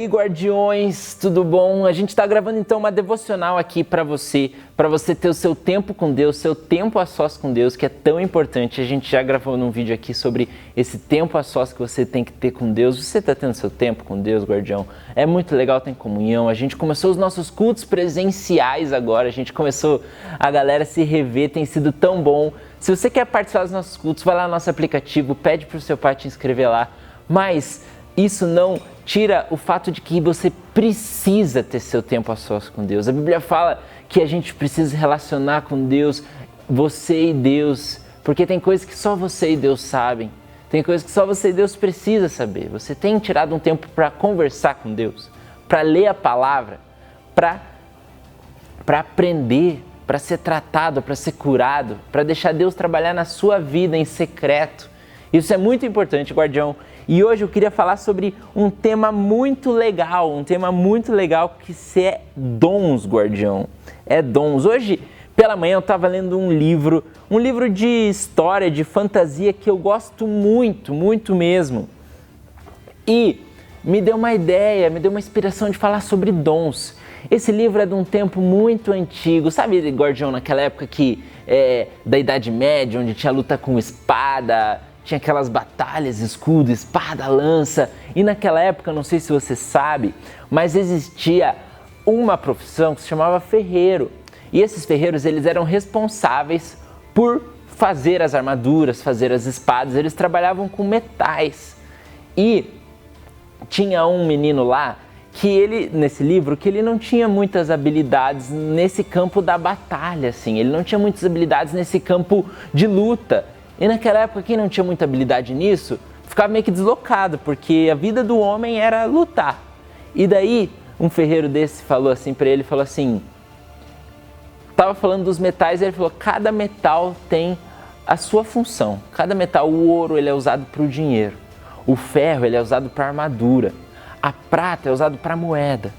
aí, guardiões, tudo bom? A gente está gravando então uma devocional aqui para você ter o seu tempo com Deus, seu tempo a sós com Deus, que é tão importante. A gente já gravou num vídeo aqui sobre esse tempo a sós que você tem que ter com Deus. Você está tendo seu tempo com Deus, guardião? É muito legal, tem comunhão. A gente começou os nossos cultos presenciais agora, a gente começou a galera se rever, tem sido tão bom. Se você quer participar dos nossos cultos, vai lá no nosso aplicativo, pede para o seu pai te inscrever lá. Mas isso não tira o fato de que você precisa ter seu tempo a sós com Deus. A Bíblia fala que a gente precisa relacionar com Deus, você e Deus, porque tem coisas que só você e Deus sabem. Tem coisas que só você e Deus precisa saber. Você tem tirado um tempo para conversar com Deus, para ler a palavra, para aprender, para ser tratado, para ser curado, para deixar Deus trabalhar na sua vida em secreto. Isso é muito importante, guardião. E hoje eu queria falar sobre um tema muito legal, que é dons, guardião. É dons. Hoje, pela manhã, eu estava lendo um livro de história, de fantasia, que eu gosto muito, muito mesmo. E me deu uma ideia, me deu uma inspiração de falar sobre dons. Esse livro é de um tempo muito antigo, sabe, guardião, naquela época da Idade Média, onde tinha luta com espada, tinha aquelas batalhas, escudo, espada, lança. E naquela época, não sei se você sabe, mas existia uma profissão que se chamava ferreiro. E esses ferreiros, eles eram responsáveis por fazer as armaduras, fazer as espadas. Eles trabalhavam com metais. E tinha um menino lá, nesse livro, que ele não tinha muitas habilidades nesse campo da batalha, assim. Ele não tinha muitas habilidades nesse campo de luta. E naquela época, quem não tinha muita habilidade nisso, ficava meio que deslocado, porque a vida do homem era lutar. E daí, um ferreiro desse falou assim para ele, tava falando dos metais, e ele falou, cada metal tem a sua função. Cada metal, o ouro, ele é usado para o dinheiro. O ferro, ele é usado para armadura. A prata é usado para moeda.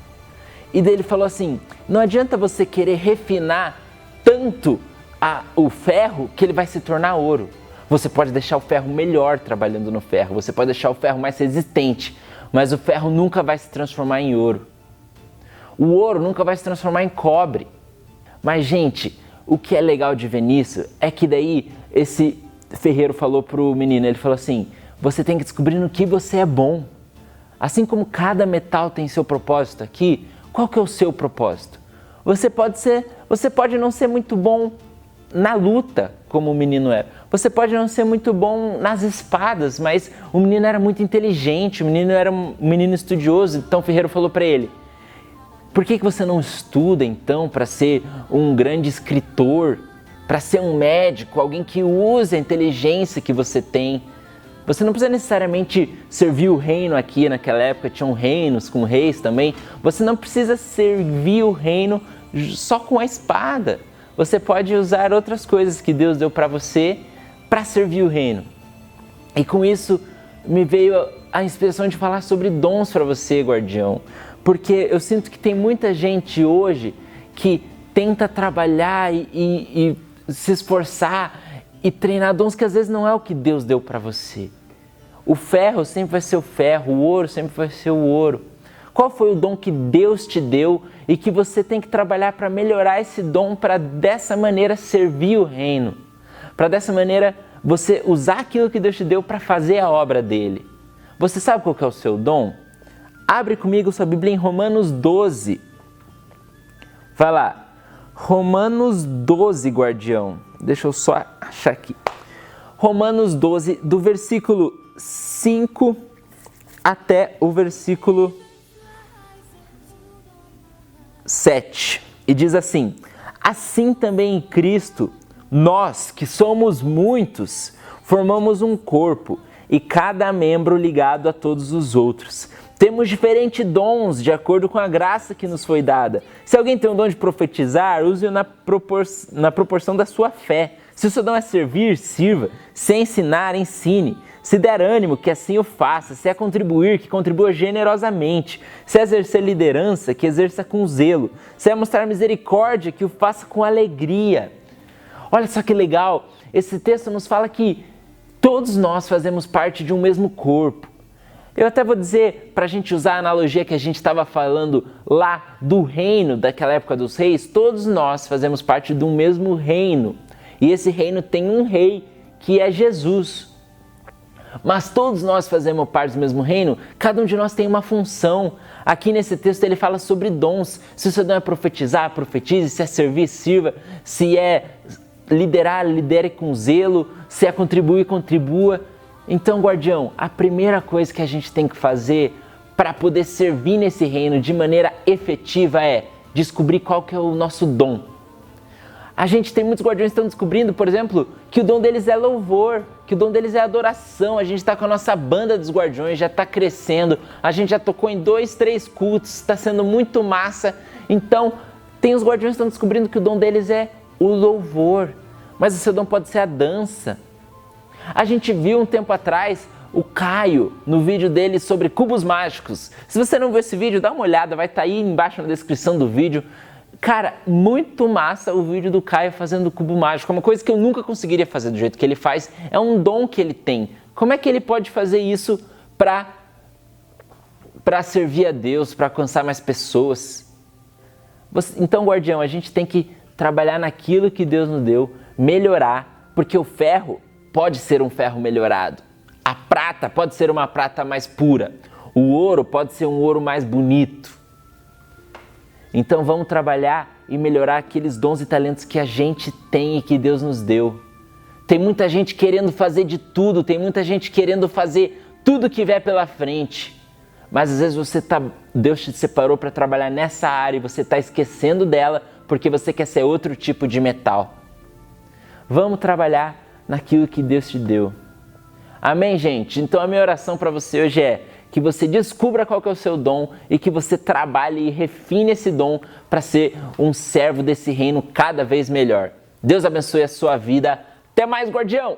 E daí ele falou assim, não adianta você querer refinar tanto o ferro que ele vai se tornar ouro. Você pode deixar o ferro melhor trabalhando no ferro, você pode deixar o ferro mais resistente, mas o ferro nunca vai se transformar em ouro. O ouro nunca vai se transformar em cobre. Mas, gente, o que é legal de ver nisso é que daí esse ferreiro falou pro menino, ele falou assim, você tem que descobrir no que você é bom. Assim como cada metal tem seu propósito aqui, qual que é o seu propósito? Você pode não ser muito bom na luta, como o menino era. Você pode não ser muito bom nas espadas, mas o menino era muito inteligente, o menino era um menino estudioso. Então o ferreiro falou para ele, por que você não estuda então para ser um grande escritor, para ser um médico, alguém que use a inteligência que você tem? Você não precisa necessariamente servir o reino aqui, naquela época tinham reinos com reis também. Você não precisa servir o reino só com a espada. Você pode usar outras coisas que Deus deu para você para servir o reino. E com isso me veio a inspiração de falar sobre dons para você, guardião. Porque eu sinto que tem muita gente hoje que tenta trabalhar e se esforçar e treinar dons que às vezes não é o que Deus deu para você. O ferro sempre vai ser o ferro, o ouro sempre vai ser o ouro. Qual foi o dom que Deus te deu e que você tem que trabalhar para melhorar esse dom, para dessa maneira servir o reino? Para dessa maneira você usar aquilo que Deus te deu para fazer a obra dele. Você sabe qual que é o seu dom? Abre comigo sua Bíblia em Romanos 12. Vai lá. Romanos 12, guardião. Deixa eu só achar aqui. Romanos 12, do versículo 5 até o versículo 7. E diz assim, assim também em Cristo, nós que somos muitos, formamos um corpo e cada membro ligado a todos os outros. Temos diferentes dons de acordo com a graça que nos foi dada. Se alguém tem um dom de profetizar, use-o na proporção da sua fé. Se o seu dom é servir, sirva. Se é ensinar, ensine. Se der ânimo, que assim o faça. Se é contribuir, que contribua generosamente. Se é exercer liderança, que exerça com zelo. Se é mostrar misericórdia, que o faça com alegria. Olha só que legal, esse texto nos fala que todos nós fazemos parte de um mesmo corpo. Eu até vou dizer, para a gente usar a analogia que a gente estava falando lá do reino, daquela época dos reis, todos nós fazemos parte do mesmo reino. E esse reino tem um rei, que é Jesus. Mas todos nós fazemos parte do mesmo reino, cada um de nós tem uma função. Aqui nesse texto ele fala sobre dons. Se o seu dom é profetizar, profetize. Se é servir, sirva. Se é liderar, lidere com zelo. Se é contribuir, contribua. Então, guardião, a primeira coisa que a gente tem que fazer para poder servir nesse reino de maneira efetiva é descobrir qual que é o nosso dom. A gente tem muitos guardiões que estão descobrindo, por exemplo, que o dom deles é louvor, que o dom deles é adoração. A gente está com a nossa banda dos guardiões, já está crescendo, a gente já tocou em 2, 3 cultos, está sendo muito massa. Então, tem os guardiões que estão descobrindo que o dom deles é o louvor, mas o seu dom pode ser a dança. A gente viu um tempo atrás o Caio no vídeo dele sobre cubos mágicos. Se você não viu esse vídeo, dá uma olhada, vai estar aí embaixo na descrição do vídeo. Cara, muito massa o vídeo do Caio fazendo cubo mágico. É uma coisa que eu nunca conseguiria fazer do jeito que ele faz. É um dom que ele tem. Como é que ele pode fazer isso para servir a Deus, para alcançar mais pessoas? Então, guardião, a gente tem que trabalhar naquilo que Deus nos deu, melhorar, porque o ferro pode ser um ferro melhorado. A prata pode ser uma prata mais pura. O ouro pode ser um ouro mais bonito. Então vamos trabalhar e melhorar aqueles dons e talentos que a gente tem e que Deus nos deu. Tem muita gente querendo fazer de tudo, tem muita gente querendo fazer tudo que vier pela frente. Mas às vezes Deus te separou para trabalhar nessa área e você está esquecendo dela porque você quer ser outro tipo de metal. Vamos trabalhar naquilo que Deus te deu. Amém, gente? Então a minha oração para você hoje é que você descubra qual que é o seu dom e que você trabalhe e refine esse dom para ser um servo desse reino cada vez melhor. Deus abençoe a sua vida. Até mais, guardião!